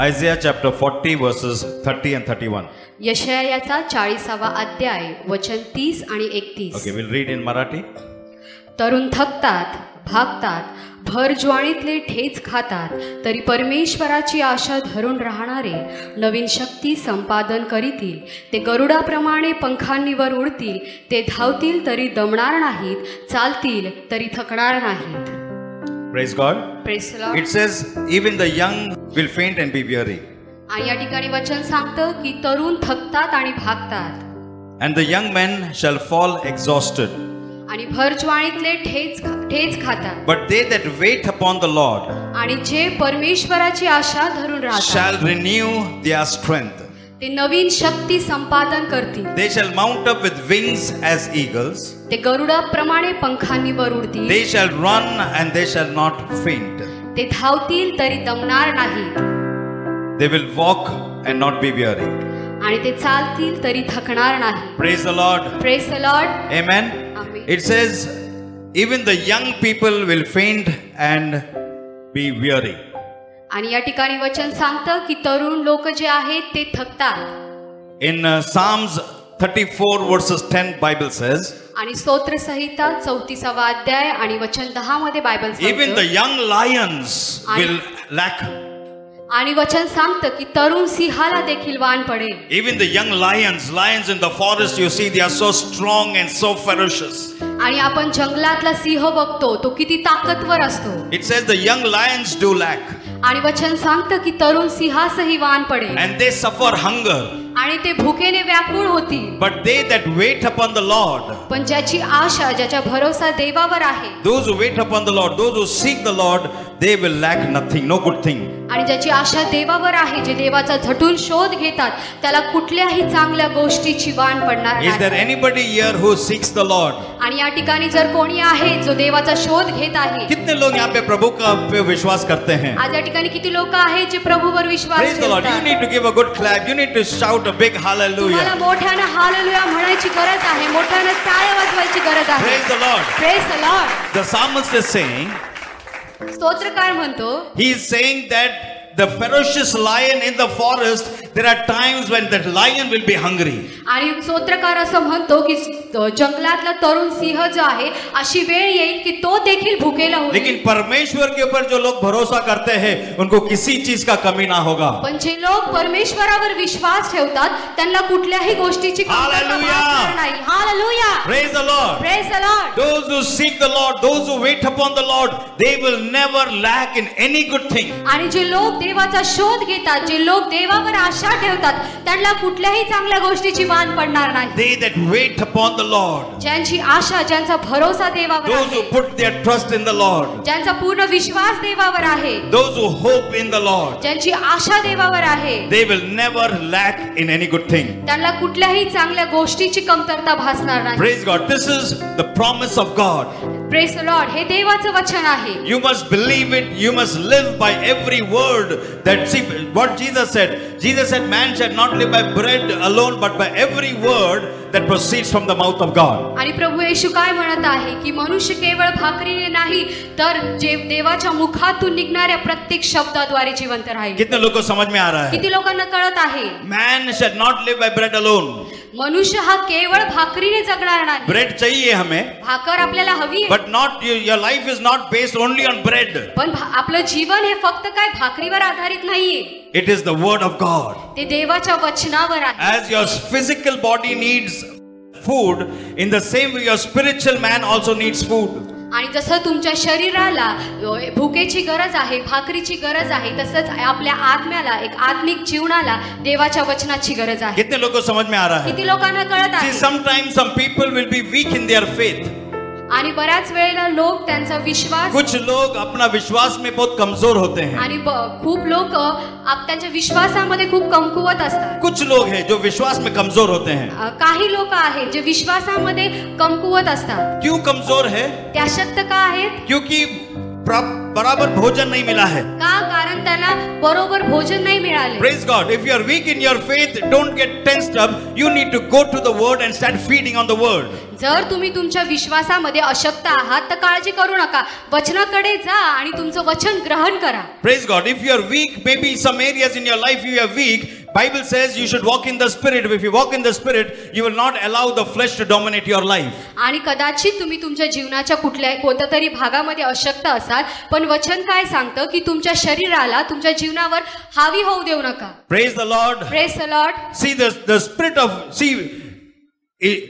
Isaiah chapter 40 verses 30 and 31. यशायाचा 40वा अध्याय वचन 30 आणि 31. Okay, we'll read in Marathi. तरुण थकतात, भागतात, भर ज्वाळीतले ठेच खातात, तरी परमेश्वराची आशा धरून राहणारे नवीन शक्ती संपादन करीतील. ते गरुडाप्रमाणे पंखांनी वर उडतील, ते धावतील तरी दमणार नाहीत, चालतील तरी थकणार नाहीत. Praise God. Praise the Lord. It says, even the young will faint and be weary. आणि या ठिकाणी वचन सांगतं की तरुण थकतात आणि भागतात. And the young men shall fall exhausted. आणि भर ज्वाळीतले ठेच खातात. But they that wait upon the Lord आणि जे परमेश्वराची आशा धरून राहतात shall renew their strength. ते नवीन शक्ती संपादन करतील. They shall mount up with wings as eagles. ते गरुडाप्रमाणे पंखांनी वर उडतील. They shall run and they shall not faint. ते धावतील तरी दमणार नाहीत. They will walk and not be weary. आणि ते चालतील तरी थकणार नाही. Praise the Lord. Praise the Lord. Amen. Amen. It says, even the young people will faint and be weary. आणि या ठिकाणी वचन सांगतं की तरुण लोक जे आहेत ते थकतात. In Psalms 34 verses 10, Bible says, आणि स्तोत्र संहिता 34वा अध्याय आणि वचन 10 मध्ये बायबल even the सांगतं. young lions will lack. आणि वचन सांगतं की तरुण सिंहाला देखील वान पडेल. Even the young lions in the forest, you see, they are so strong and so ferocious. आणि आपण जंगलातला सिंह बघतो, तो किती ताकदवर असतो. It says the young lions do lack. आणि वचन सांगतं की तरुण सिंहासही वान पडेल. And they suffer hunger. आणि ते भुकेने व्याकुळ होतील. But they that wait upon the Lord, पण ज्याची आशा, ज्याचा भरोसा देवावर आहे, those who wait upon the Lord, those who seek the Lord, they will lack nothing, no good thing. आणि ज्याची आशा देवावर आहे, जे देवाचा झटून शोध घेतात, त्याला कुठल्याही चांगल्या गोष्टीची वाण पडणार Is there नाही. anybody here who seeks the Lord? आणि या ठिकाणी जर कोणी आहे जो देवाचा शोध घेत आहे, कितने लोग यहाँ पे प्रभु का पे विश्वास करते हैं? आज या ठिकाणी किती लोक आहेत जे प्रभूवर विश्वास Praise the Lord. You ठेवतात. need to give a good clap. You need to shout a big तुम्हाला hallelujah. मोठ्यानं हालेलुया म्हणायची गरज आहे, मोठ्यानं टाळ्या वाजवायची गरज आहे. Praise the Lord. Praise the Lord. The psalmist is saying, स्तोत्रकार म्हणतो, he is saying that the ferocious lion in the forest, there are times when that lion will be hungry. आणि स्तोत्रकार असं म्हणतो की जंगलातला तरुण सिंह जो आहे, अशी वेळ येईल की तो देखील भुकेला होईल. लेकिन परमेश्वर के ऊपर जो लोग भरोसा करते हैं, उनको किसी चीज का कमी ना होगा. पण जे लोक परमेश्वरावर विश्वास ठेवतात, त्यांना कुठल्याही गोष्टीची कमतरता Hallelujah. भासणार नाही. Hallelujah. Praise the Lord. Praise the Lord. Those who seek the Lord, those who wait upon the Lord, they will never lack in any good thing. आणि जे लोक देवाचा शोध घेतात, जे लोक देवावर आशा ठेवतात, त्यांना कुठल्याही चांगल्या गोष्टीची वाण पडणार नाही. They that wait upon the Lord, ज्यांची आशा, ज्यांचा भरोसा देवावर those who आहे, put their trust in the Lord, ज्यांचा पूर्ण विश्वास देवावर आहे, those who hope in the Lord, ज्यांची आशा देवावर आहे, they will never lack in any good thing. त्यांना कुठल्याही चांगल्या गोष्टीची कमतरता भासणार नाही. Praise God. This is the promise of God. Praise the Lord. हे देवाचं वचन आहे. You must believe it. You must live by every word that, see what Jesus said. Jesus said, man shall not live by bread alone, but by every word that proceeds from the mouth of God. आणि प्रभू येशू काय म्हणत आहे की मनुष्य केवळ भाकरीने नाही, तर जे देवाच्या मुखातून निघणाऱ्या प्रत्येक शब्दाद्वारे जिवंत राहील. कितने लोगों को समझ में आ रहा है? किती लोकांना कळत आहे? Man shall not live by bread alone. मनुष्य हा केवळ भाकरीने जगणार नाही. Bread चाहिए हमें, भाकर आपल्याला हवी आहे, but not your life is not based only on bread. पण आपलं जीवन हे फक्त काय भाकरीवर आधारित नाहीये. It is the word of God. ते देवाच्या वचनावर आहे. As your physical body needs food, in the same way your spiritual man also needs food. आणि जसं तुमच्या शरीराला भुकेची गरज आहे, भाकरीची गरज आहे, तसंच आपल्या आत्म्याला, एक आत्मिक जीवनाला देवाच्या वचनाची गरज आहे. कितने लोगों को समझ में आ रहा है? किती लोकांना कळत See, आहे? sometimes some people will be weak in their faith. आणि बऱ्याच वेळेला लोक त्यांचा विश्वास, कुछ लोग अपना विश्वास में बहुत कमजोर होते हैं. आणि खूप लोक त्यांच्या विश्वासामध्ये खूप कमकुवत असतात. कुछ लोग हैं जो विश्वास में कमजोर होते हैं. काही लोक आहेत जे विश्वासामध्ये कमकुवत असतात. क्यों कमजोर है? त्या अशक्त का आहेत? क्योंकि बराबर भोजन नहीं मिला है. का? कारण त्यांना बरोबर भोजन नाही मिळाले. Praise God. If you are weak in your faith, don't get tensed up. You need to go to the word and start feeding on the word. जर तुम्ही तुमच्या विश्वासामध्ये अशक्त आहात तर काळजी करू नका, वचनाकडे जा आणि तुमचं वचन ग्रहण करा. Praise God. If you are weak, maybe some areas in your life you are weak, Bible says you should walk in the Spirit. If you walk in the Spirit, you will not allow the flesh to dominate your life. आणि कदाचित तुम्ही तुमच्या जीवनाच्या कोणत्या तरी भागामध्ये अशक्त असाल, पण वचन काय सांगतं की तुमच्या शरीराला तुमच्या जीवनावर हावी होऊ देऊ नका. Praise the Lord. Praise the Lord. See the spirit of,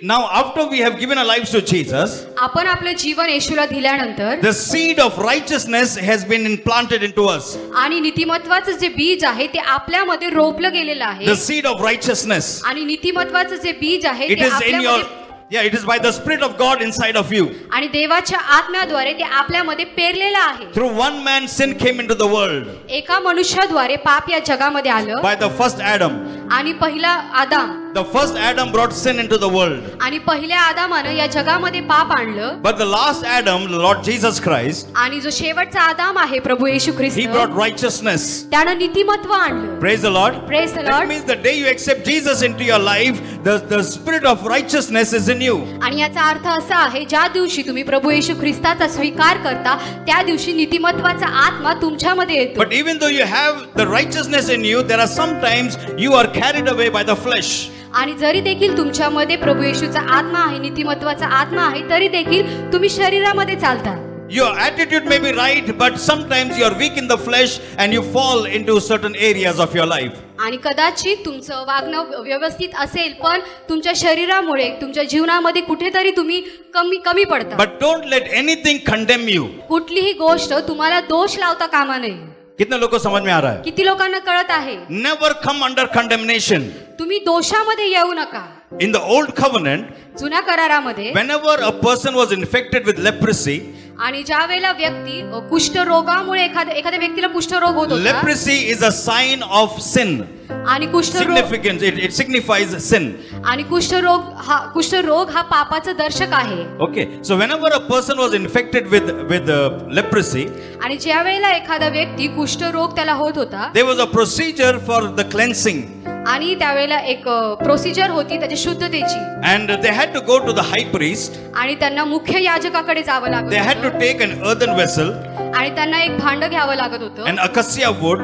now after we have given our lives to Jesus, आपण आपले जीवन येशूला दिल्यानंतर the seed of righteousness has been implanted into us. आणि नीतिमत्वाचं जे बीज आहे ते आपल्यामध्ये रोपलं गेलेलं आहे. The seed of righteousness. आणि नीतिमत्वाचं जे बीज आहे It ते is in your, आपल्यामध्ये, it is by the Spirit of God inside of you. आणि देवाच्या आत्म्याद्वारे ते आपल्यामध्ये पेरलेलं आहे. Through one man sin came into the world. एका मनुष्याद्वारे पाप या जगामध्ये आलं. By the first Adam. आणि पहिला आदाम, The first Adam brought sin into the world. आणि पहिल्या आदामानं या जगामध्ये पाप आणलं. But the last Adam, the Lord Jesus Christ, आणि जो शेवटचा आदाम आहे प्रभू येशू ख्रिस्त, he brought righteousness. त्यानं नीतिमत्व आणलं. Praise the Lord. Praise the That Lord. means the day you accept Jesus into your life, the spirit of righteousness is in you. आणि याचा अर्थ असा आहे, ज्या दिवशी तुम्ही प्रभू येशू ख्रिस्ताचा स्वीकार करता त्या दिवशी नीतिमत्वाचा आत्मा तुमच्यामध्ये येतो. But even though you have the righteousness in you, there are sometimes you are carried away by the flesh. आणि जरी देखील तुमच्यामध्ये प्रभू येशूचा आत्मा आहे, नीतिमत्वाचा आत्मा आहे, तरी देखील तुम्ही शरीरामध्ये चालता. Your attitude may be right, but sometimes you are weak in the flesh and you fall into certain areas of your life. आणि कदाचित तुमचं वागणं व्यवस्थित असेल, पण तुमच्या शरीरामुळे तुमच्या जीवनामध्ये कुठेतरी तुम्ही कमी पडता. But don't let anything condemn you. कुठलीही गोष्ट तुम्हाला दोष लावता कामा नये. कितने लोगों को समझ में आ रहा है? किती लोकांना कळत आहे? Never come under condemnation. तुम्ही दोषामध्ये येऊ नका. In the old covenant, जुन्या करारामध्ये whenever a person was infected with leprosy, आणि ज्या वेळेला व्यक्ती कुष्ठरोगामुळे एखाद्या व्यक्तीला कुष्ठरोग होत होता, leprosy is a sign of sin. आणि कुष्ठरोग Significance, it signifies sin. आणि कुष्ठरोग हा पापाचं दर्शक आहे. Okay, so whenever a person was infected with leprosy, आणि ज्या वेळेला एखादा व्यक्ती कुष्ठरोग त्याला होत होता, there was a procedure for the cleansing. आणि त्यावेळेला एक प्रोसिजर होती त्याच्या शुद्धतेची. And they had to go to the high priest. आणि त्यांना मुख्य याजकाकडे जावं लागत They had to होतं. take an earthen vessel. आणि त्यांना एक भांड घ्यावं लागत होतं. And acacia wood,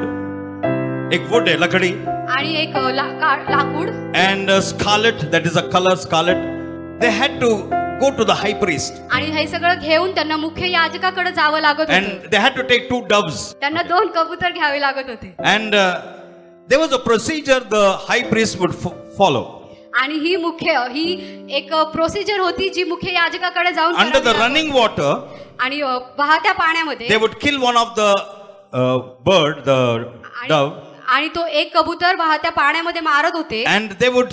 एक wood है लकड़ी. आणि एक लाकूड. And scarlet, that is a color scarlet. They had to go to the high priest. आणि हे सगळं घेऊन त्यांना मुख्य याजकाकडे जावं लागत होतं. And they had to take 2 doves. त्यांना 2 कबूतर घ्यावे लागत होते. And there was a procedure the high priest would follow. आणि ही एक प्रोसिजर होती जी मुख्य याजकाकडे जाऊन Under the running water, आणि वाहत्या पाण्यामध्ये they would kill one of the bird, the dove. आणि तो एक कबूतर वाहत्या पाण्यामध्ये मारत होते. And they would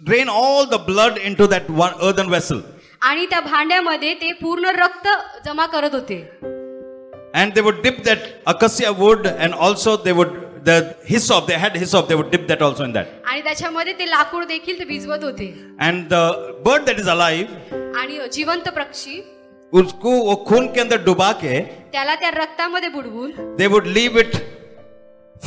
drain all the blood into that one earthen vessel. आणि त्या भांड्यामध्ये ते पूर्ण रक्त जमा करत होते. And they would dip that acacia wood, and also they would the hyssop, they had hyssop, they would dip that also in that. आणि त्याच्यामध्ये ते लाकूड देखील ते भिजवत होते. And the bird that is alive, आणि जिवंत पक्षी, उसको वो खून के अंदर डुबा के त्याला त्या रक्तामध्ये बुडवून they would leave it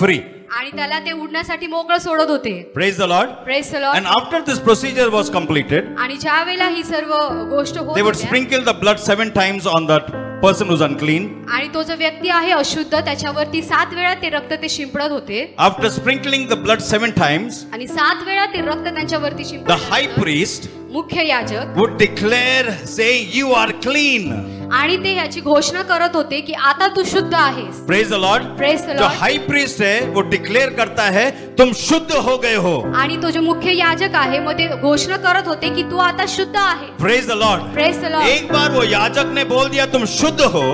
free. आणि त्याला ते उडण्यासाठी मोकळं सोडत होते. Praise the Lord. Praise the Lord. And after this procedure was completed, आणि ज्या वेळेला ही सर्व गोष्ट होत they would होत्या, sprinkle the blood 7 times on that person who's unclean. आणि तो जो व्यक्ती आहे अशुद्ध त्याच्यावरती 7 वेळा ते रक्त ते शिंपडत होते. After sprinkling the blood 7 times, आणि 7 वेळा ते रक्त त्यांच्यावरती the शिंपडत high priest मुख्य याजक would declare saying, you are clean. आणि ते याची घोषणा करत होते की आता तू शुद्ध आहेस. Praise the Lord. Praise the जो Lord. हाई प्रीस्ट है वो डिक्लेयर करता है तुम शुद्ध हो गए हो. आणि तो जो मुख्य याजक आहे मग ते घोषणा करत होते की तू आता शुद्ध आहे. Praise the Lord. Praise the Lord. एक बार वो याजक ने बोल दिया तुम शुद्ध हो,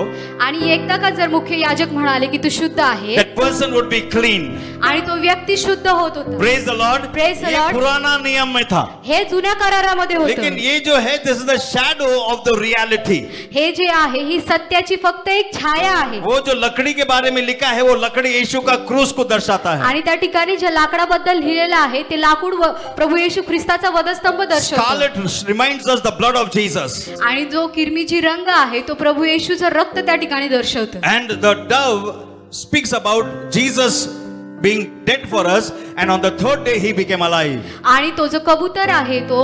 आणि एकदा का जर मुख्य याजक म्हणाले की तू शुद्ध आहे, that person would be clean. आणि तो व्यक्ती शुद्ध होत होता. Praise the Lord. Praise the ये Lord. पुराना नियम में था, हे जुन्या करारामध्ये लेकिन होतं. ये जो है this is the shadow of the reality. हे जे आहे ही सत्याची फक्त एक छाया आहे. वो जो लकड़ी के बारे में लिखा है वो लकड़ी यीशु का क्रूस को दर्शाता है. आणि त्या ठिकाणी ज्या लाकडाबद्दल लिहिलेलं आहे ते लाकूड प्रभू येशू ख्रिस्ताचा वधस्तंभ दर्शवतो. Scarlet reminds us the blood of Jesus. आणि जो किरमिजी रंग आहे तो प्रभू येशूचं रक्त त्या ठिकाणी दर्शवतो. And the dove speaks about Jesus being dead for us, and on the third day he became alive. आणि तो जो कबूतर आहे तो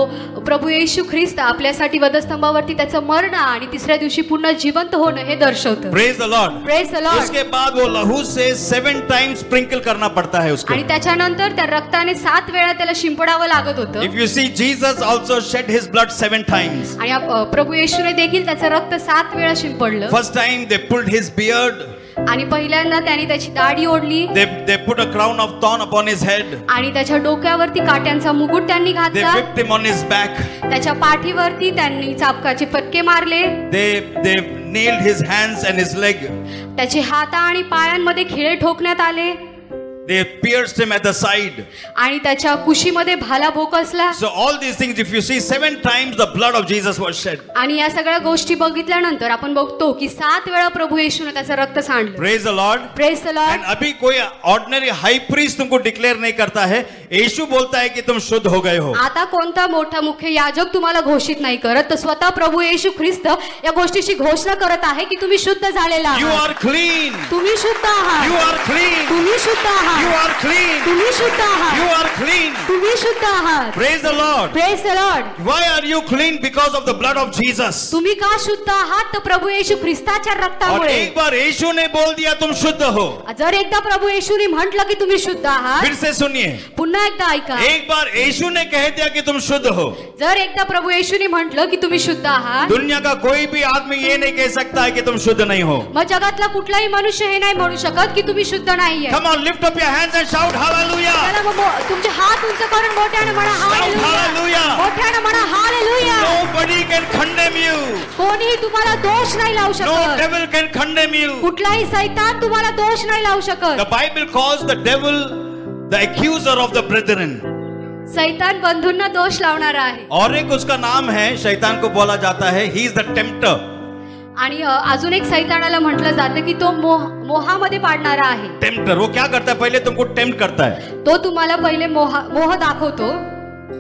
प्रभू येशू ख्रिस्त आपल्यासाठी वधस्तंभावरती त्याचं मरण आणि तिसऱ्या दिवशी पुन्हा जिवंत होणं हे दर्शवतं. Praise the Lord. Praise the Lord. उसके बाद वो लहू से 7 times sprinkle करना पड़ता है उसको. आणि त्याच्यानंतर त्या रक्ताने 7 वेळा त्याला शिंपडावं लागत होतं. If you see, Jesus also shed his blood 7 times. आणि प्रभू येशूने देखील त्याचं रक्त 7 वेळा शिंपडलं. First time they pulled his beard. आणि पहिल्यांदा त्याने त्याची दाढी ओढली. They put a crown of thorn upon his head. आणि त्याच्या डोक्यावरती काट्यांचा मुकुट त्यांनी They घातला. whipped him on his back. त्याच्या पाठीवरती त्यांनी चाबकाचे फटके मारले. They nailed his hands and his leg. त्याचे हात आणि पायांमध्ये खिळे ठोकण्यात आले. They pierced him at the side. आणि त्याच्या कुशीमध्ये भाला भोकसला. So all these things, if you see, 7 times the blood of Jesus was shed. आणि या सगळ्या गोष्टी बघितल्यानंतर आपण बघतो की 7 वेळा प्रभू येशूने त्याचं रक्त सांडलं. Praise the Lord. Praise the Lord. And अभी कोई ऑर्डिनरी हाई प्रीस्ट तुमको डिक्लेयर नहीं करता है. यीशु बोलता है कि तुम शुद्ध हो गए हो. आता कोणता मोठा मुख्य याजक तुम्हाला घोषित नाही करत, तर स्वतः प्रभू येशू ख्रिस्त या गोष्टीची घोषणा करत आहे की तुम्ही शुद्ध झालेला You आहात. are clean. तुम्ही शुद्ध आहात. You are clean. तुम्ही शुद्ध आहात. You are clean. तुम्ही शुद्ध आहात. You are clean. तुम्ही शुद्ध आहात. Praise the Lord. Praise the Lord. Why are you clean? Because of the blood of Jesus. तुम्ही का शुद्ध आहात? तर प्रभू येशू ख्रिस्ताच्या और रक्तामुळे. एक बार यीशु ने बोल दिया तुम शुद्ध हो. जर एकदा प्रभू येशूने म्हटलं की तुम्ही शुद्ध आहात, फिर से सुनिए. पुन्हा एकदा ऐका. एक बार यीशु ने कह दिया कि तुम शुद्ध हो. जर एकदा प्रभू येशूने म्हटलं की तुम्ही शुद्ध आहात, दुनिया का कोई भी आदमी ये नहीं कह सकता है कि तुम शुद्ध नहीं हो. मग जगातला कुठलाही मनुष्य हे नाही म्हणू शकत की तुम्ही शुद्ध नाहीये. Come on, lift up your hands and shout hallelujah. चला मग तुमचे हात उंच करून मोठ्याने म्हणा हालेलुया. Hallelujah. मोठ्याने म्हणा hallelujah. Nobody can condemn you. कोणीही तुम्हाला दोष नाही लावू No शकत. devil can condemn you. कुठलाही सैतान तुम्हाला दोष नाही लावू शकत. The Bible calls the devil the accuser of the brethren. सैतान बंधूंना दोष लावणारा आहे. और एक उसका नाम है, शैतान को बोला जाता है, he is the tempter. आणि अजून एक सैतानाला म्हटलं जातं की तो मोहामध्ये पाडणारा आहे. टेम्पटर वो क्या करता है? पहले तुमको टेम्प्ट करता है. तो तुम्हाला पहिले मोह दाखवतो.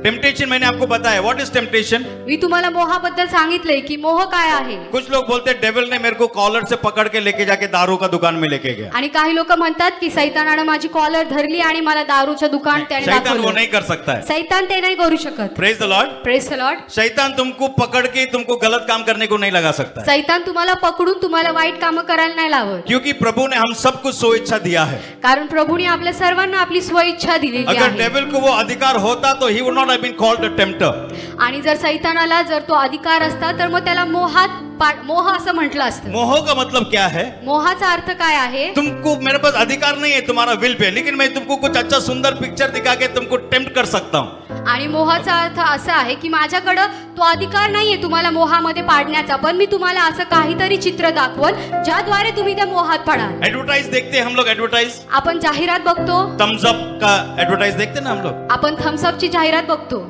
टेम्पटेशन मैंने आपको बताया. What is temptation? मी तुम्हाला मोहाबद्दल सांगितले की मोह काय आहे. कुछ लोग बोलते हैं डेविल ने मेरे को कॉलर से पकड़ के लेके जाके दारू का दुकान में लेके गया. आणि काही लोक म्हणतात की सैतानाने माझी कॉलर धरली आणि मला दारूचं दुकान त्याने शैतान वो दाखवलं. नहीं कर सकता है. सैतान ते नाही करू शकत. Praise the Lord. Praise the Lord. शैतान तुमको पकड़ के तुमको गलत काम करने को नहीं लगा सकता है. सैतान तुम्हाला पकडून तुम्हाला वाईट कामं करायला नाही लावत. क्योंकि प्रभु ने हम सबको स्व इच्छा दिया है. कारण प्रभूने आपल्या सर्वांना आपली स्वइच्छा दिलेली अगर आहे. डेविल को वो अधिकार होता तो ही would not have been called a tempter. आणि जर सैतानाला जर तो अधिकार असता तर मग त्याला मोह असं म्हटलं असतं. मोह का मतलब क्या है? मोहाचा अर्थ काय आहे? तुमको मेरे पास अधिकार नहीं है तुम्हारा विल पे, लेकिन मैं तुमको कुछ अच्छा सुंदर पिक्चर दिखा के तुमको टेम्प्ट कर सकता हूँ. आणि मोहाचा अर्थ असा आहे की माझ्याकडे तो अधिकार नाहीये तुम्हाला मोहामध्ये पाडण्याचा, पण मी तुम्हाला असं काहीतरी चित्र दाखवल ज्याद्वारे तुम्ही त्या मोहात पडाल. एडवर्टाइज देखते हैं हम लोग. एडवर्टाइज आपण जाहिरात बघतो. थम्स अप का एडवर्टाइज देखते ना हम लोग. आपण थम्सअपची जाहिरात बघतो.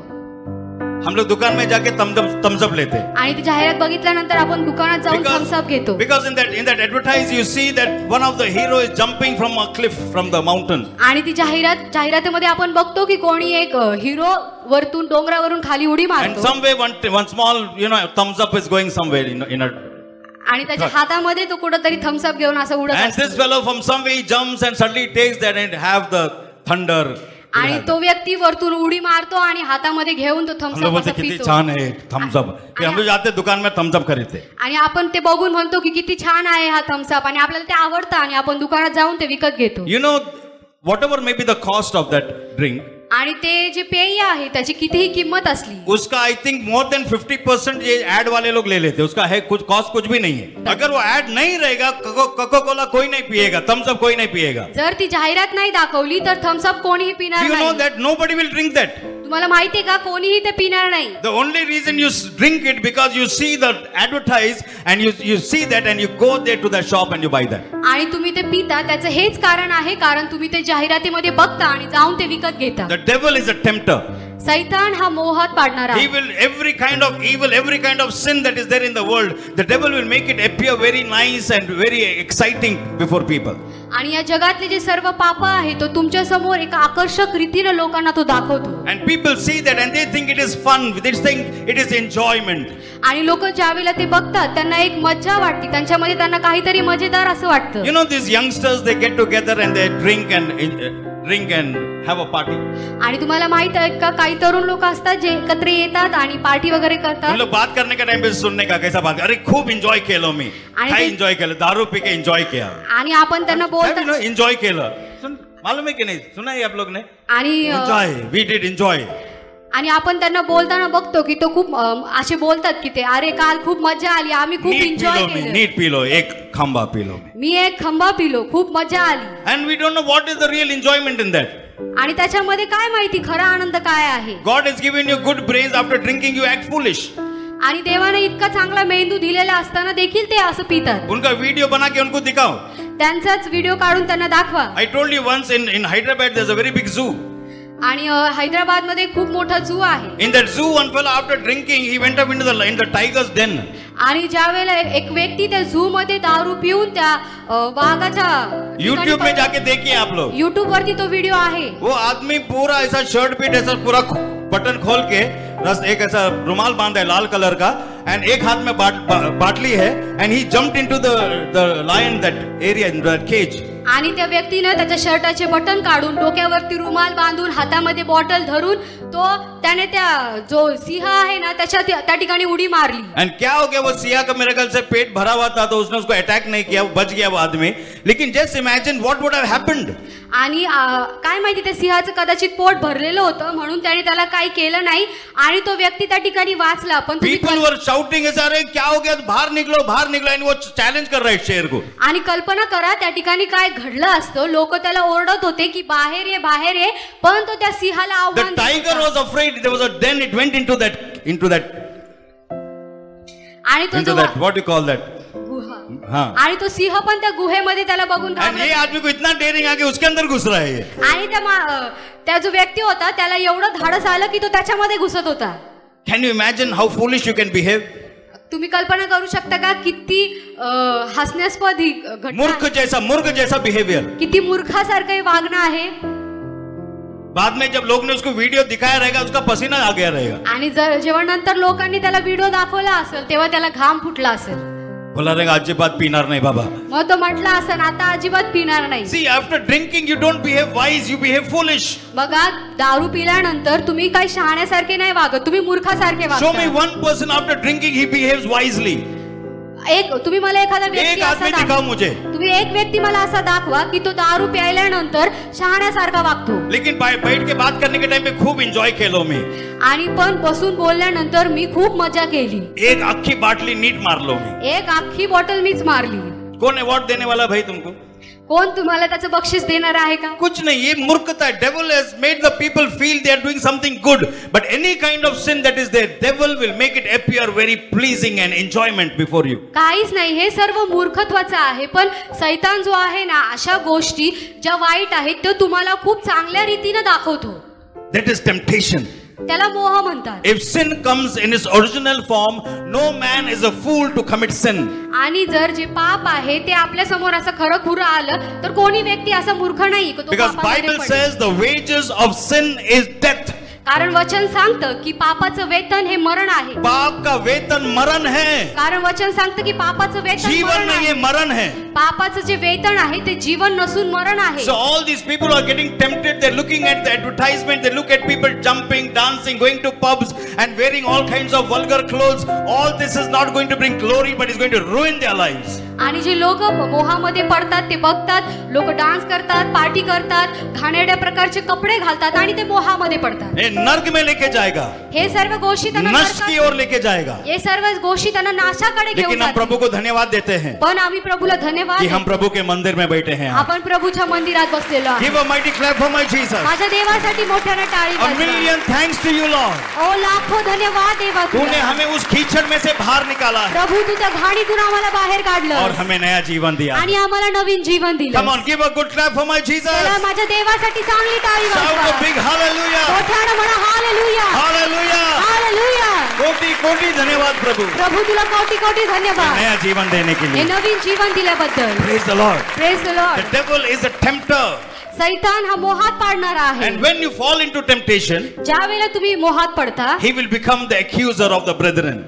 हम लोग दुकान में जाके थम्स अप लेते हैं. आणि ती जाहिरात बघितल्यानंतर आपण दुकानात जाऊन थम्सअप घेतो. Because in that advertise you see that one of the hero is jumping from a cliff from the mountain. आणि ती जाहिरातीमध्ये आपण बघतो की कोणी एक हिरो वरतून डोंगरावरून खाली उडी And मारतो. somewhere one small thumbs up is going somewhere in a. आणि त्याच्या हातामध्ये तो कुठेतरी थम्सअप घेऊन असं उडत And असतो. this fellow from somewhere he jumps and suddenly takes that and have the thunder. आणि तो व्यक्ती वरतून उडी मारतो आणि हातामध्ये घेऊन तो हम लोग थम्सअप बोलते असं कितनी पितो. छान है थम्स अप. फिर हम लोग जाते दुकान में थम्स अप खरीदते. आणि आपण ते बघून म्हणतो की किती छान आहे हा थम्सअप आणि आपल्याला ते आवडतं आणि आपण दुकानात जाऊन ते विकत घेतो. You know, whatever may be the cost of that drink, आणि ते जे पेय आहे त्याची कितीही किंमत असली उसका आई थिंक मोर देन 50% ये एड वाले लोग ले लेते. उसका है कुछ कॉस्ट कुछ भी नहीं है. अगर वो एड नहीं रहेगा, कोका कोला कोई नहीं पिएगा, थम्स अप कोई नहीं पिएगा. जर ती जाहिरात नाही दाखवली तर थम्सअप कोणीही पिणार Do you know नाही. that nobody will drink that? तुम्हाला माहितीये का कोणीही ते पिणार नाही. The only reason you drink it because you see the advertise and you see that and you go there to the shop and you buy that. आणि तुम्ही ते पिता त्याचं हेच कारण आहे कारण तुम्ही ते जाहिरातीमध्ये बघता आणि जाऊन ते विकत घेता. The devil is a tempter. सैतान हा मोहात पाडणारा He will every kind of evil, every kind of sin that is there in the world, the devil will make it appear very nice and very exciting before people. आणि या जगातले जे सर्व पाप आहे तो तुमच्या समोर एक आकर्षक रीतीने लोकांना तो दाखवतो. And people see that and they think it is fun, they think it is enjoyment. आणि लोक ज्यावेळेला ते बघतात त्यांना एक मज्जा वाटते, त्यांच्यामध्ये त्यांना काहीतरी मजेदार असं वाटतं. You know, these youngsters, they get together and they drink and drink and have a party. आणि तुम्हाला माहित आहे का काही तरुण लोक असतात जे एकत्र येतात आणि पार्टी वगैरे उन करतात लोग बात करने के टाइम पे सुनने का कैसा बात, अरे खूप एंजॉय केलं मी, आणि काय ते- एंजॉय केलं, दारू पी के एंजॉय किया, आणि आपण त्यांना बोलतो एंजॉय केलं. सुन, मालूम है कि नहीं, सुना है आप लोग ने, आणि एंजॉय, वी डिड एंजॉय. आणि आपण त्यांना बोलताना बघतो की तो खूप असे बोलतात की ते अरे काल खूप मजा आली, आम्ही खूप नीट पी एन्जॉय लो मी, केलं, नीट पी लो, एक खंबा पी लो मी. मी एक खंबा पिलो, खूप मजा आली. And we don't know what is the real enjoyment in that. आणि त्याच्यामध्ये काय माहिती खरा आनंद काय आहे. God has given you good brains, after drinking you act foolish. आणि देवाने इतका चांगला मेंदू दिलेला असताना देखील ते असं पितात. उनका वीडियो बना के उनको दिखाओ. त्यांचाच व्हिडिओ काढून त्यांना दाखवा. I told you once in Hyderabad there's a very big zoo. आणि हैदराबाद मध्ये खूप मोठा झू आहे. In that zoo, one fellow after drinking he went up into in the tiger's den. आणि ज्या वेळेला एक व्यक्ती त्या झू मध्ये दारू पिऊन त्या वाघाच्या YouTube में जाके देखिए आप लोग. युट्यूब वरती तो व्हिडिओ आहे. वो आदमी पूरा ऐसा शर्ट पीट ऐसा पूरा बटन खोल के एक ऐसा रुमाल बांधा है लाल कलर का, एंड एक हाथ में बाटली है, and he jumped into the lion that area in that cage. आणि त्या व्यक्तीनं त्याच्या शर्टाचे बटन काढून डोक्यावरती रुमाल बांधून हातामध्ये बॉटल धरून त्याने त्या जो सिंह आहे ना त्या ठिकाणी उडी मारली. एंड क्या हो गया, वो सिंह का मेरे ख्याल से पेट भरा हुआ था तो उसने उसको अटैक नहीं किया, वो बच गया वो आदमी. लेकिन just imagine what would have happened. आणि काय माहिती त्या सिंहाचं कदाचित पोट भरलेलं होतं म्हणून त्याने त्याला काही केलं नाही आणि तो व्यक्ती त्या ठिकाणी वाचला. पण पीपल वर शाउटिंग, अरे क्या हो गया, बाहर निकलो, एंड वो चॅलेंज कर रहा है शेर को. आणि कल्पना करा त्या ठिकाणी काय घडलं असतं. लोक त्याला ओरडत होते की बाहेर ये, पण तो त्या सिंहाला The आव्हान देत tiger होता. was afraid. There was a den. It went into that. आणि तो जो What do you call that? गुहा. हाँ. आणि तो सिंह पण त्या गुहेमध्ये त्याला बघून And ये घाबरला. आदमी को इतना डेयरिंग आके उसके अंदर घुस रहा है ये. आणि त्या जो व्यक्ती होता त्याला एवढं धाडस आलं की तो त्याच्यामध्ये घुसत होता. Can you imagine how foolish you can behave? तुम्ही कल्पना करू शकता का किती हसण्यास्पद ही घटना आहे. मूर्ख जैसा बिहेवियर. किती मूर्खासारखं हे वागणं आहे. बाद में जब लोग ने उसको वीडियो दिखाया रहेगा उसका पसीना आ गया रहेगा. आणि जेव्हा नंतर लोकांनी त्याला व्हिडिओ दाखवला असेल तेव्हा त्याला घाम फुटला असेल. बोला रहेगा अजिबात पिणार नाही बाबा. मग तो म्हटला असेल आता अजिबात पिणार नाही. See, after drinking you don't behave wise, you behave foolish. बघा दारू पिल्यानंतर तुम्ही काही शहाण्यासारखे नाही वागत, तुम्ही मूर्खासारखे Show me वागता. one person after drinking he behaves wisely. तुम्ही मला एखादा व्यक्ती एक आदमी असा दिखाओ मुझे. तुम्ही एक व्यक्ती मला असा दाखवा की तो दारू प्यायल्यानंतर शहाण्यासारखा वागतो. लेकिन बैठ के बात करने के टाइम पे खूब एंजॉय केलो मी. आणि पण बसून बोलल्यानंतर मी खूप मजा केली. एक अख्खी बाटली नीट मारलो मी. एक अख्खी बॉटल मीच मारली. कौन अवार्ड देने वाला भाई तुमको? कोण तुम्हाला त्याचं बक्षीस देणार आहे का? कुछ नहीं, ये मूर्खता है. Devil has made the people feel they are doing something good, but any kind of sin that is there, devil will make it appear very pleasing and enjoyment before you. काहीच नाही, हे सर्व मूर्खत्वाचं आहे. पण सैतान जो आहे ना अशा गोष्टी ज्या वाईट आहेत ते तुम्हाला खूप चांगल्या रीतीने दाखवतो. That is temptation. त्याला मोह म्हणतात. If sin comes in its original form, no man is a fool to commit sin. आणि जर जे पाप आहे ते आपल्या समोर असं खरं खुरं आलं तर कोणी व्यक्ती असा मूर्ख नाही की तो Because पापामध्ये Bible पडेल. says the wages of sin is death. कारण वचन सांगतं की पापाचं वेतन हे मरण आहे. पाप का वेतन मरण है. कारण वचन सांगतं की पापाचं वेतन जीवन मरण नहीं, आहे. ये मरण है. पापाचं जे वेतन आहे ते जीवन नसून मरण आहे. So all these people are getting tempted. They're looking at the advertisement. They look at people jumping, dancing, going to pubs and wearing all kinds of vulgar clothes. All this is not going to bring glory, but is going to ruin their lives. आणि जे लोक मोहामध्ये पडतात ते बघतात, लोक dance करतात, party करतात, घाणेरड्या प्रकारचे कपडे घालतात आणि ते मोहामध्ये पडतात. ये नर्क में लेके जाएगा. हे सर्व गोष्टी त्यांना नष्ट की ओर लेके जाएगा. हे सर्व गोष्टी त्यांना नाशाकडे घेऊन लेकिन हम जातात. प्रभु को धन्यवाद देते हैं पण आम्ही प्रभूला धन्यवाद कि हम देतो. प्रभु के मंदिर में बैठे हैं. आपण प्रभूच्या मंदिरात बसलेलो आहोत. Give a mighty clap for my Jesus. माझ्या देवासाठी मोठ्याने टाळी A वाजवा. million thanks to you, Lord. ओ लाखो धन्यवाद देवा तूने तुला. हमें उस कीचड़ में से बाहर निकाला है प्रभू तू त्या घाणीतून आम्हाला बाहेर और काढलं हमें नया जीवन दिया. आणि आम्हाला नवीन जीवन दिलं. Come on, give a good clap for my Jesus. चला माझ्या देवासाठी चांगली टाळी Shout a वाजवा. big hallelujah. मोठ्याने म्हणा हालेलुया Hallelujah. हालेलुया. कोटि कोटि धन्यवाद प्रभु प्रभू तुला कोटी कोटी धन्यवाद नया जीवन देने के हे लिए. नवीन जीवन दिल्याबद्दल. Praise the Lord. Praise the The Lord. devil is a tempter. सैतान हा मोहात पाडणारा आहे. And when you fall into temptation, ज्या वेळेला तुम्ही मोहात पडता, he will become the accuser of the brethren.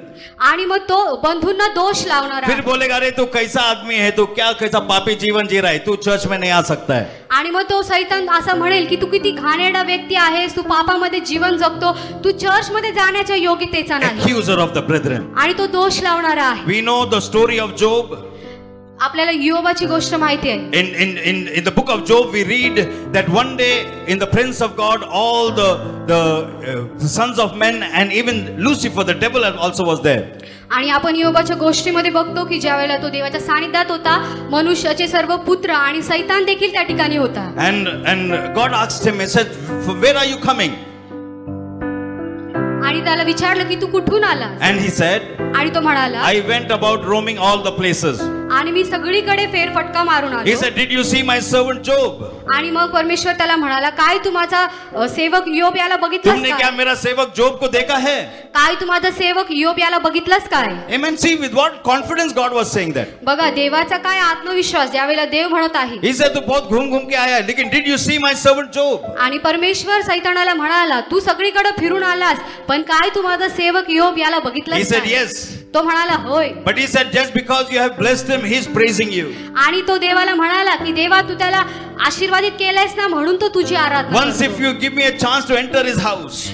आणि मग तो बंधूंना दोष लावणारा. फिर बोलेगा अरे तू कैसा आदमी है, तू क्या कैसा पापी जीवन जी रहा है, तू चर्च में नहीं आ सकता है. आणि मग तो सैतान असं म्हणेल की तू किती घाणेरडा व्यक्ती आहेस, तू पापामध्ये जीवन जगतो, तू चर्च मध्ये जाण्याच्या योग्यतेचा नाही. Accuser of the brethren. आणि तो दोष लावणारा आहे. We know the story of Job. आपल्याला योबाची गोष्ट माहिती आहे. In the book of Job we read that one day in the presence of God all the sons of men and even Lucifer the devil also was there. आणि आपण योबाच्या गोष्टीमध्ये बघतो की ज्या वेळेला तो देवाच्या सानिध्यात होता, मनुष्याचे सर्व पुत्र आणि सैतान देखील त्या ठिकाणी होता. And God asked him, he said, where are you coming? आणि त्याला विचारलं की तू कुठून आला? And he said, आणि तो म्हणाला, I went about roaming all the places. आणि मी सगळीकडे फेरफटका मारून He आलो. said, did you see my servant Job? आणि मग परमेश्वर त्याला म्हणाला, काय तू माझा सेवक योब याला बघितलंस तुमने क्या काय? मेरा सेवक जोब को देखा है? काय तू माझा सेवक योब याला बघितलंस काय? Amen. See with what confidence God was saying that. बघा देवाचा काय आत्मविश्वास ज्यावेळेला देव म्हणत आहे. He said, तू बहुत घूम घूम के आया है, लेकिन did you see my servant Job? आणि परमेश्वर सैतानाला म्हणाला, तू सगळीकडे फिरून आलास, पण काय तू माझा सेवक योब याला He बघितलंस said, काय? yes. तो म्हणाला होय. But he said, just because you have blessed him, he is praising you. आणि तो देवाला म्हणाला की देवा तू त्याला आशीर्वादित केलंयस ना, म्हणून तो तुझी आराधना Once करतो. if you give me a chance to enter his house,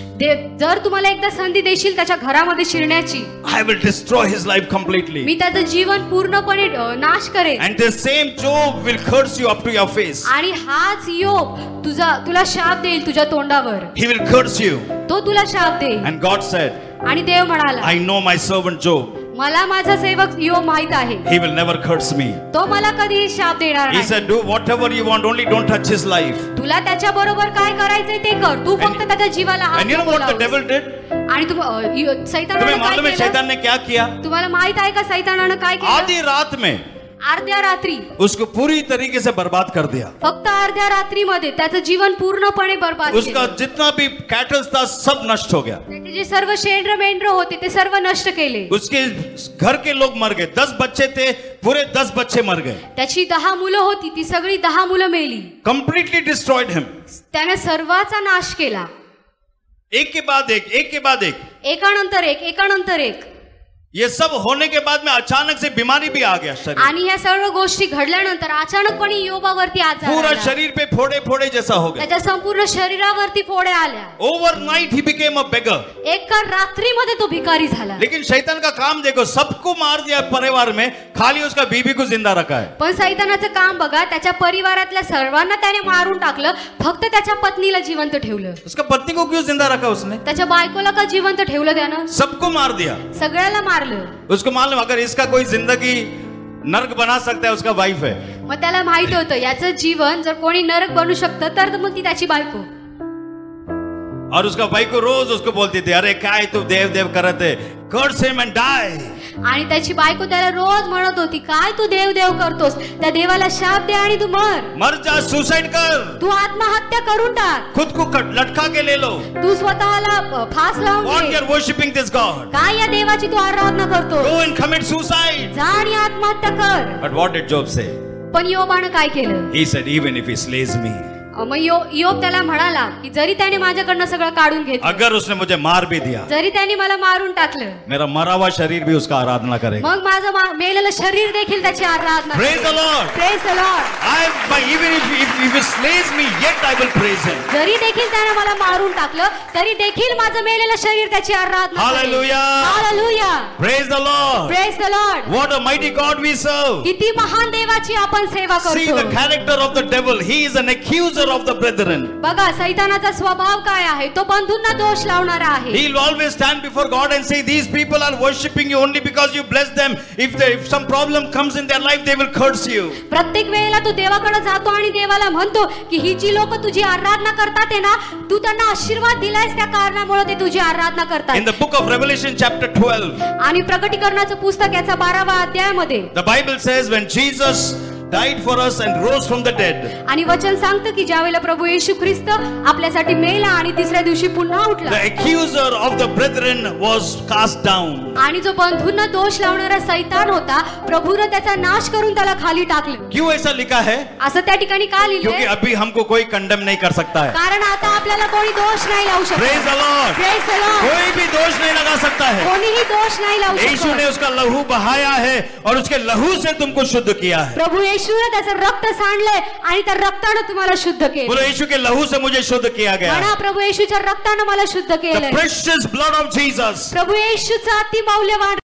जर तुम्हाला एकदा संधी देशील त्याच्या घरामध्ये शिरण्याची, I will destroy his life completely. मी त्याचं जीवन पूर्णपणे नाश करेन. And the same Job will curse you up to your face. आणि हाच योब तुला शाप देईल तुझ्या तोंडावर. He will curse you. तो तुला शाप देईल. And God said, आणि देव म्हणाला, I know my servant Job. मला माझा सेवक योब माहित आहे, He will never curse me. तो मला कधीही शाप देणार He नाही. said, do whatever you want, only don't touch his life. तुला त्याच्या बरोबर काय करायचंय ते कर, तू फक्त त्याच्या जीवाला हात And you know नको what the लावूस. devil did? आणि सैतानाने तुम्हें काय मालूम है केलं? शैतान ने क्या किया? तुम्हाला माहित आहे का सैतानानं काय केलं? आधी रात में अर्ध्या रात्री, उसको पूरी तरीके से बर्बाद कर दिया. फक्त अर्ध्या रात्रीमध्ये त्याचं जीवन पूर्णपणे बर्बाद उसका केलं. जितना भी कैटल था सब नष्ट हो गया. त्याचे जे सर्व शेंड्र मेंढ्र होते ते सर्व नष्ट केले. उसके घर के लोग मर गए. 10 बच्चे थे, पूरे 10 बच्चे मर गए. त्याची 10 मुलं होती, ती सगळी 10 मुलं मेली. कंप्लीटली डिस्ट्रॉयड हिम. त्याने सर्वाचा नाश केला. एक के बाद एक, एक के बाद एक, एकानंतर एक, एकानंतर एक. ये सब होने के बाद में अचानक से बीमारी भी आ गया शरीर. आणि ह्या सर्व गोष्टी घडल्यानंतर अचानकपणे योबावरती आजार पूरा आला. शरीर पे फोड़े फोड़े जैसा हो गया. त्याच्या संपूर्ण शरीरावरती फोड्या आल्या. Overnight he became a beggar. एका रात्रीमध्ये तो भिकारी झाला. लेकिन शैतान का काम देखो, सबको मार दिया परिवार में, खाली उसका बीवी को जिंदा रखा है. पण सैतानाचं काम बघा, त्याच्या परिवारातल्या सर्वांना त्याने मारून टाकलं, फक्त त्याच्या पत्नीला जिवंत ठेवलं. उसका पत्नी को क्यों जिंदा रखा उसने? त्याच्या बायकोला का जिवंत ठेवलं त्यानं? सबको मार दिया. सगळ्याला मारलं. उसको मालूम अगर इसका कोई जिंदगी नरक बना सकता है उसका वाइफ है. मग त्याला माहित होतं याचं जीवन जर कोणी नरक बनू शकतं तर मग ती त्याची बायको. और उसका भाई को रोज उसको बोलती थी, अरे काय तू देव देव करत है, कर्स हिम एंड डाई. आणि त्याची बायको त्याला रोज म्हणत होती, काय तू देव देव करतोस, त्या देवाला शाप दे आणि तू मर जा, सुसाइड कर, तू आत्महत्या करून टाक, खुद को लटका के ले लो, तू स्वतःला फास लावून व्हाट घे. You are worshipping this god, काय या देवाची तू आराधना करतो, गो एंड कमिट सुसाइड. जा आणि आत्महत्या कर. But what did Job say? पण योबानं काय केलं? He said even if he slays me. मग योब त्याला म्हणाला की जरी त्याने माझ्याकडनं सगळं काढून घेतलं, अगर उसने मुझे मार भी दिया, जरी त्याने मला मारून टाकलं, मेरा मरा हुआ शरीर भी उसका आराधना करेगा. मग माझं मेलेलं शरीर देखील त्याची आराधना करेल. Praise the Lord. Praise the Lord. Even if he slays me, yet I will praise him. जरी देखील त्याने मला मारून टाकलं तरी देखील माझं मेलेलं शरीर त्याची आराधना करेल. Hallelujah. Hallelujah. Praise the Lord. Praise the Lord. What a mighty God we serve. किती महान देवाची आपण सेवा See करतो. the character of the devil. He is an accuser of the brethren. बघा सैतानाचा स्वभाव काय आहे, तो बंधूंना दोष लावणारा आहे. He will always stand before God and say, these people are worshiping you only because you bless them. If some problem comes in their life, they will curse you. प्रत्येक वेळेला तू देवाकडे जातो आणि देवाला म्हणतो की ही जी लोक तुझी आराधना करतात आहे ना, तू त्यांना आशीर्वाद दिलायस, त्या कारणामुळे ते तुझी आराधना करतात. In the book of Revelation chapter 12, आणि प्रकटीकरणाचं पुस्तक याचा 12वा अध्यायामध्ये the Bible says when Jesus died for us and rose from the dead. आणि वचन सांगतं की ज्यावेळेला प्रभू येशू ख्रिस्त आपल्यासाठी मेला आणि तिसऱ्या दिवशी पुन्हा उठला, The accuser of the brethren was cast down. आणि जो बंधूंना दोष लावणारा सैतान होता, प्रभूने त्याचा नाश करून त्याला खाली टाकलं. क्यों ऐसा लिखा है? असं त्या ठिकाणी का क्योंकि लिहिलंय? अभी हमको कोई कंडेम नहीं कर सकता है. कारण आता आपल्याला कोणी दोष नाही लावू शकत. Praise the Lord. Praise the Lord. कोई भी दोष नहीं लगा सकता है. कोणीही दोष नाही लावू यीशु ने शकत. उसका लहू बहाया है और उसके लहू से तुमको शुद्ध किया है. प्रभू येशूने त्याचं रक्त सांडलंय आणि त्या रक्तानं तुम्हाला शुद्ध केलं. बोलो यीशु के लहू से मुझे शुद्ध किया गया है. म्हणा प्रभू येशूच्या रक्तानं मला शुद्ध The केलंय. precious blood of Jesus. प्रभू येशूचा अति मौल्यवान